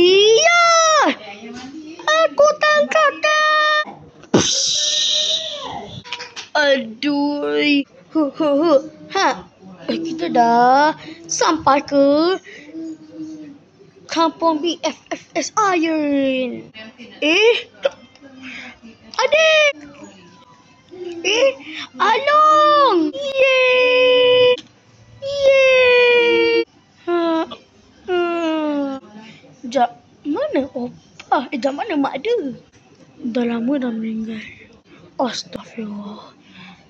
Iya, aku tangkap kan. Aduh, ha, kita dah sampai ke kampung BFFS Iron. Adik. Along. Yeay. Yeay. Sekejap, mana Opa? Sekejap, mana Mak dia? Dah lama dah meninggal. Astaghfirullah.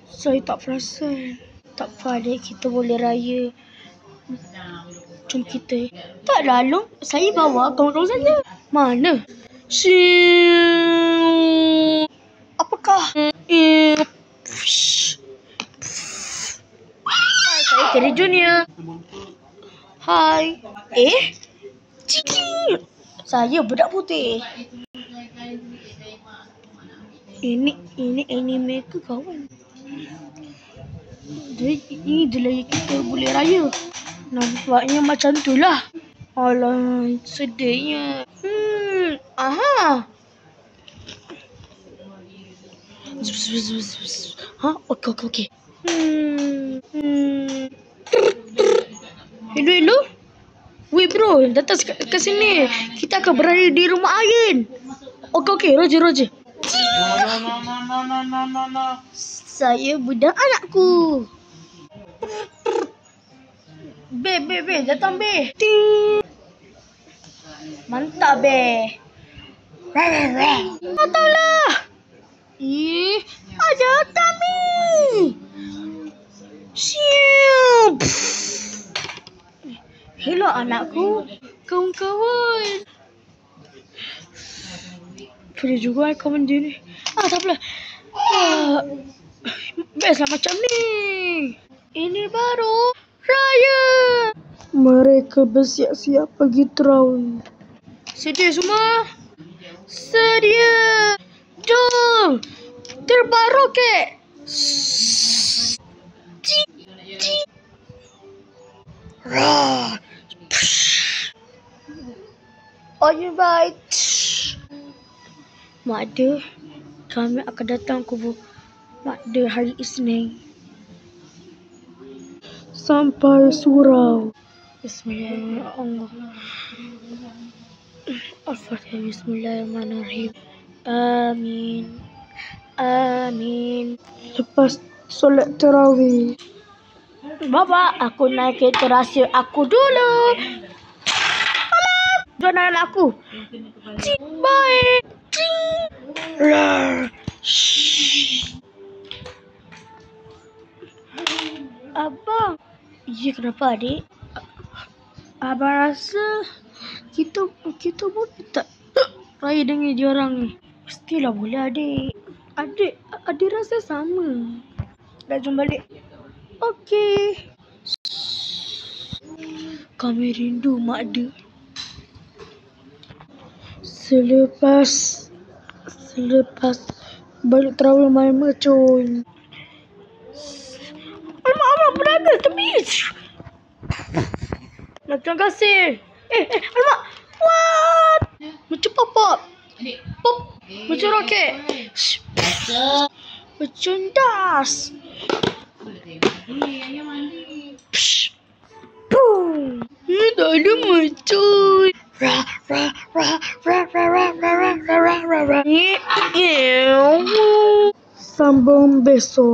Saya tak perasan. Tak apa adik, kita boleh raya. Jom kita. Tak lalu, saya bawa kawan-kawan saja. Mana? Apakah? Saya Terry Junior. Hai. Ciki. Saya budak putih. Ini anime ke kawan? Ini adalah kita boleh raya. Nampaknya macam tu lah. Alah, sedihnya. Aha. Okey. Hello. Weh bro, datang ke sini. Kita akan berada di rumah Iron. Okey, Roger. No. Saya budak anakku. Be, datang be. Ting. Mantap be. Mantaplah. Aja kami. Siap. Hello anakku, kawan-kawan. Boleh juga kawan dia ni. Tak apalah. Biasalah macam ni. Ini baru raya. Mereka bersiap-siap pergi terawih. Sedia semua? Sedia. Jom. Terbang roket. You right. Mak dia, kami akan datang kubur Mak dia hari Isnin. Sampai surau. Bismillahirrahmanirrahim. Al-Fatihah. Bismillahirrahmanirrahim. Amin. Lepas solat tarawih, Bapa, aku naik kereta rahsia aku dulu. Jangan aku. Baik. Abang. Ya, kenapa adik? Abang rasa kita boleh tak raya dengan dia orang ni? Mestilah boleh adik. Adik rasa sama. Dah jom balik. Okey. Kami rindu mak dia. Selepas balik terawih main mercun. Alamak, berada tepi. Terima kasih. Alamak. What? Macam pop. Pop. Macam roket. Macam das. Boom. Tak ada mercun. Sambung besok.